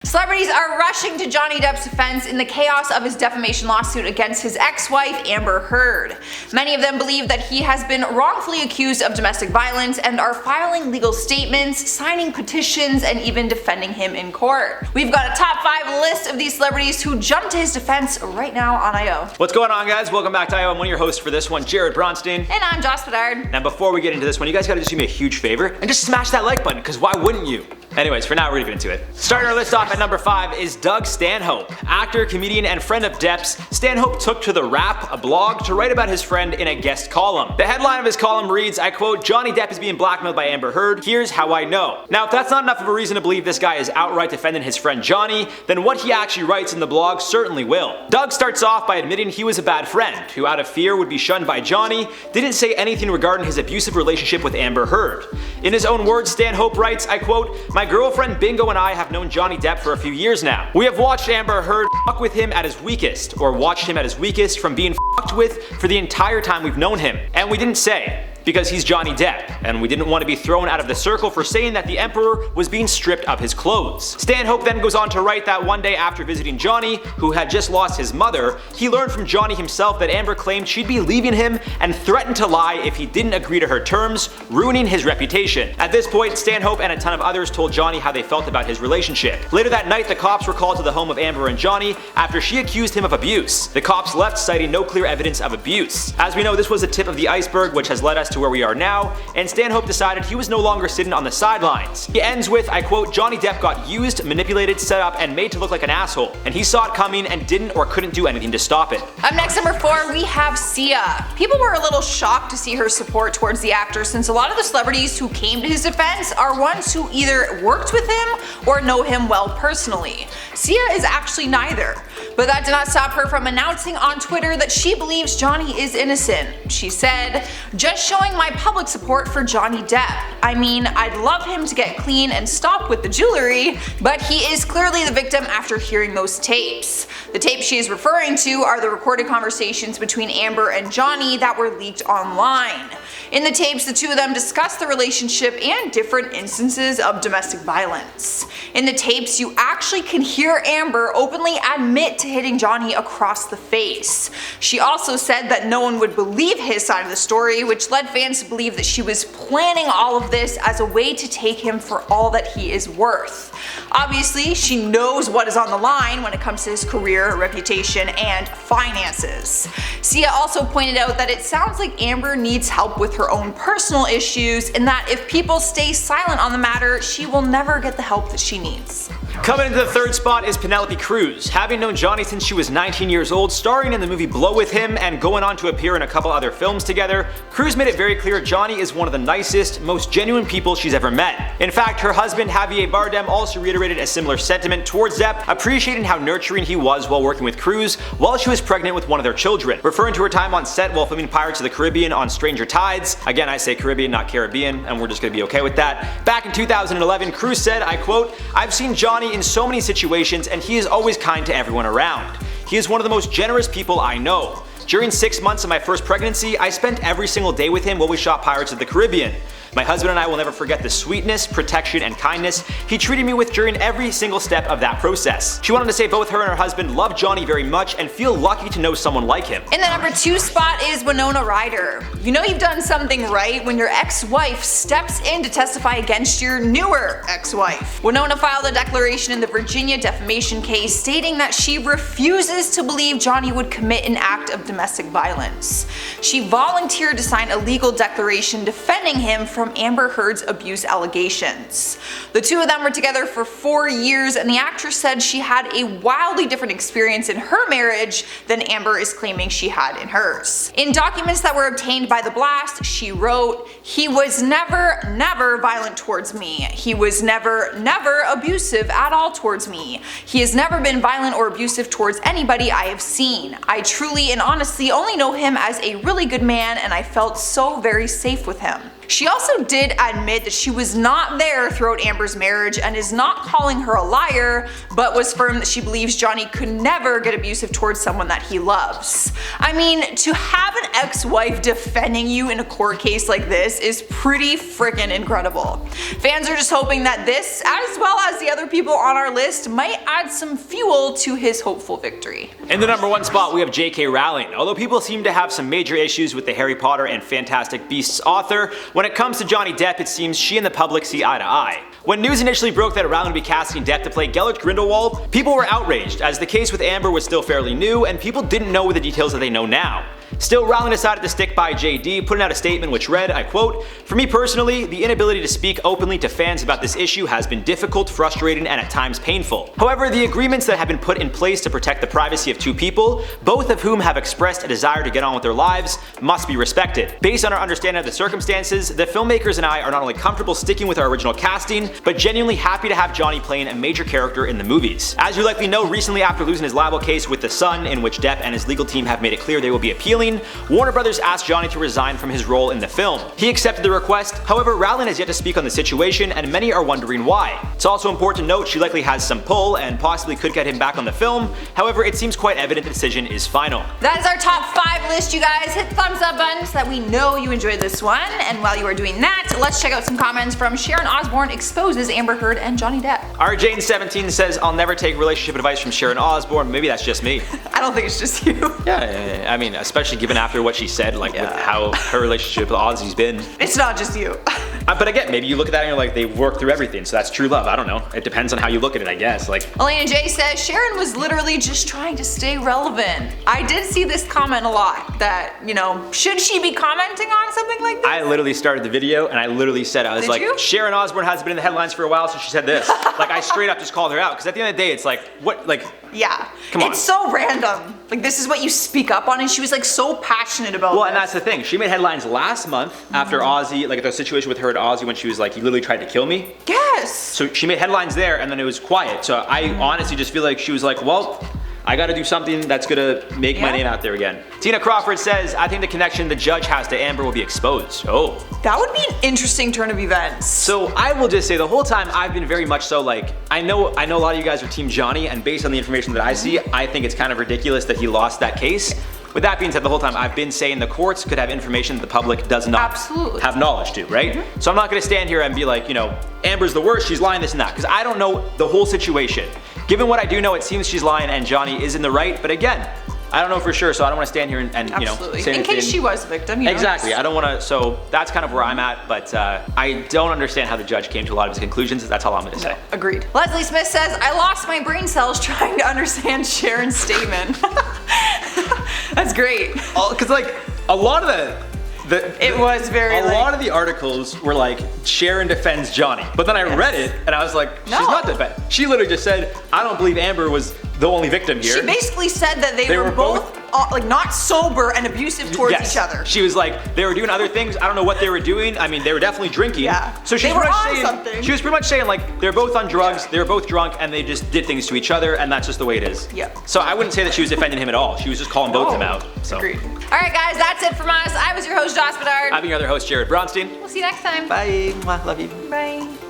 Celebrities are rushing to Johnny Depp's defense in the chaos of his defamation lawsuit against his ex-wife Amber Heard. Many of them believe that he has been wrongfully accused of domestic violence and are filing legal statements, signing petitions, and even defending him in court. We've got a top 5 list of these celebrities who jumped to his defense right now on IO. What's going on, guys? Welcome back to IO. I'm one of your hosts for this one, Jared Bronstein. And I'm Joss Bedard. Now before we get into this one, you guys gotta just do me a huge favor and just smash that like button, because why wouldn't you? Anyways, for now we're gonna get into it. Starting our list off at number 5 is Doug Stanhope. Actor, comedian, and friend of Depp's, Stanhope took to The Wrap, a blog, to write about his friend in a guest column. The headline of his column reads, I quote, "Johnny Depp is being blackmailed by Amber Heard. Here's how I know." Now, if that's not enough of a reason to believe this guy is outright defending his friend Johnny, then what he actually writes in the blog certainly will. Doug starts off by admitting he was a bad friend, who out of fear would be shunned by Johnny, didn't say anything regarding his abusive relationship with Amber Heard. In his own words, Stanhope writes, I quote, "My girlfriend Bingo and I have known Johnny Depp for a few years now. We have watched Amber Heard fuck with him at his weakest, or watched him at his weakest from being fucked with for the entire time we've known him. And we didn't say. Because he's Johnny Depp, and we didn't want to be thrown out of the circle for saying that the Emperor was being stripped of his clothes." Stanhope then goes on to write that one day after visiting Johnny, who had just lost his mother, he learned from Johnny himself that Amber claimed she'd be leaving him and threatened to lie if he didn't agree to her terms, ruining his reputation. At this point, Stanhope and a ton of others told Johnny how they felt about his relationship. Later that night, the cops were called to the home of Amber and Johnny after she accused him of abuse. The cops left citing no clear evidence of abuse. As we know, this was the tip of the iceberg, which has led us to where we are now, and Stanhope decided he was no longer sitting on the sidelines. He ends with, I quote, "Johnny Depp got used, manipulated, set up, and made to look like an asshole, and he saw it coming and didn't or couldn't do anything to stop it." Up next, number 4, we have Sia. People were a little shocked to see her support towards the actor, since a lot of the celebrities who came to his defense are ones who either worked with him or know him well personally. Sia is actually neither. But that did not stop her from announcing on Twitter that she believes Johnny is innocent. She said, "Just showing my public support for Johnny Depp. I mean, I'd love him to get clean and stop with the jewelry, but he is clearly the victim after hearing those tapes." The tapes she is referring to are the recorded conversations between Amber and Johnny that were leaked online. In the tapes, the two of them discuss the relationship and different instances of domestic violence. In the tapes, you actually can hear Amber openly admit to hitting Johnny across the face. She also said that no one would believe his side of the story, which led fans to believe that she was planning all of this as a way to take him for all that he is worth. Obviously, she knows what is on the line when it comes to his career, reputation, and finances. Sia also pointed out that it sounds like Amber needs help with her own personal issues, and that if people stay silent on the matter, she will never get the help that she needs. Coming into the 3rd spot is Penelope Cruz. Having known Johnny since she was 19 years old, starring in the movie Blow with him, and going on to appear in a couple other films together, Cruz made it very clear Johnny is one of the nicest, most genuine people she's ever met. In fact, her husband Javier Bardem also reiterated a similar sentiment towards Depp, appreciating how nurturing he was while working with Cruz while she was pregnant with one of their children. Referring to her time on set while filming Pirates of the Caribbean on Stranger Tides, again I say Caribbean not Caribbean, and we're just gonna be okay with that. Back in 2011, Cruz said, I quote, "I've seen Johnny in so many situations and he is always kind to everyone around. He is one of the most generous people I know. During 6 months of my first pregnancy, I spent every single day with him while we shot Pirates of the Caribbean. My husband and I will never forget the sweetness, protection, and kindness he treated me with during every single step of that process." She wanted to say both her and her husband love Johnny very much and feel lucky to know someone like him. In the number 2 spot is Winona Ryder. You know you've done something right when your ex-wife steps in to testify against your newer ex-wife. Winona filed a declaration in the Virginia defamation case stating that she refuses to believe Johnny would commit an act of domestic violence. She volunteered to sign a legal declaration defending him from Amber Heard's abuse allegations. The two of them were together for 4 years, and the actress said she had a wildly different experience in her marriage than Amber is claiming she had in hers. In documents that were obtained by The Blast, she wrote, "He was never violent towards me. He was never abusive at all towards me. He has never been violent or abusive towards anybody I have seen. I truly and honestly only know him as a really good man, and I felt so very safe with him." She also did admit that she was not there throughout Amber's marriage and is not calling her a liar, but was firm that she believes Johnny could never get abusive towards someone that he loves. I mean, to have an ex-wife defending you in a court case like this is pretty freaking incredible. Fans are just hoping that this, as well as the other people on our list, might add some fuel to his hopeful victory. In the number 1 spot, we have J.K. Rowling. Although people seem to have some major issues with the Harry Potter and Fantastic Beasts author, when it comes to Johnny Depp, it seems she and the public see eye to eye. When news initially broke that Rowling would be casting Depp to play Gellert Grindelwald, people were outraged, as the case with Amber was still fairly new and people didn't know the details that they know now. Still, Rowling decided to stick by JD, putting out a statement which read, I quote, "For me personally, the inability to speak openly to fans about this issue has been difficult, frustrating, and at times painful. However, the agreements that have been put in place to protect the privacy of two people, both of whom have expressed a desire to get on with their lives, must be respected. Based on our understanding of the circumstances, the filmmakers and I are not only comfortable sticking with our original casting, but genuinely happy to have Johnny playing a major character in the movies. As you likely know, recently after losing his libel case with The Sun, in which Depp and his legal team have made it clear they will be appealing, Warner Brothers asked Johnny to resign from his role in the film. He accepted the request, however Rowling has yet to speak on the situation and many are wondering why. It's also important to note she likely has some pull and possibly could get him back on the film, however it seems quite evident the decision is final. That is our top 5 list, you guys. Hit the thumbs up button so that we know you enjoyed this one, and while you are doing that, let's check out some comments from Sharon Osbourne exposes Amber Heard and Johnny Depp. Our Jane17 says, I'll never take relationship advice from Sharon Osbourne. Maybe that's just me. I don't think it's just you. Yeah, I mean, especially given after what she said, like with how her relationship with Ozzy's been. It's not just you. But again, maybe you look at that and you're like, they've worked through everything, so that's true love. I don't know. It depends on how you look at it, I guess. Like, Elena J says, Sharon was literally just trying to stay relevant. I did see this comment a lot that, you know, should she be commenting on something like this? I literally started the video and I literally said, I was Did like, you? Sharon Osbourne hasn't been in the headlines for a while, so she said this. Like, I straight up just called her out, because at the end of the day, it's like, what, like, yeah. Come on. It's so random. Like, this is what you speak up on, and she was like so passionate about well, this. and that's the thing. She made headlines last month after Ozzy, like the situation with her and Ozzy when she was like, he literally tried to kill me. Yes. So she made headlines there and then it was quiet. So I honestly just feel like she was like, well, I gotta do something that's gonna make my name out there again. Tina Crawford says, I think the connection the judge has to Amber will be exposed. Oh. That would be an interesting turn of events. So I will just say the whole time I've been very much so like, I know a lot of you guys are team Johnny, and based on the information that I see, I think it's kind of ridiculous that he lost that case. With that being said, the whole time I've been saying the courts could have information that the public does not have knowledge to, right? So I'm not gonna stand here and be like, you know, Amber's the worst, she's lying, this and that, because I don't know the whole situation. Given what I do know, it seems she's lying and Johnny is in the right, but again, I don't know for sure, so I don't want to stand here and you know, say anything. In case she was a victim, you know. Exactly, I don't want to, so that's kind of where I'm at, but I don't understand how the judge came to a lot of his conclusions. That's all I'm going to say. Agreed. Leslie Smith says, I lost my brain cells trying to understand Sharon's statement. That's great. Because like, a lot of it was very a lot of the articles were like, Sharon defends Johnny. But then I read it and I was like, she's not defending. She literally just said, I don't believe Amber was the only victim here. She basically said that they were both like not sober and abusive towards each other. She was like, they were doing other things. I don't know what they were doing. I mean, they were definitely drinking. Yeah. So she was pretty much saying like, they're both on drugs, they were both drunk, and they just did things to each other, and that's just the way it is. Yeah. So I wouldn't say that she was defending him at all. She was just calling both of them out. So. Agreed. All right, guys, that's it from us. I was your host, Joss Bedard. I'm your other host, Jared Bronstein. We'll see you next time. Bye. Love you. Bye.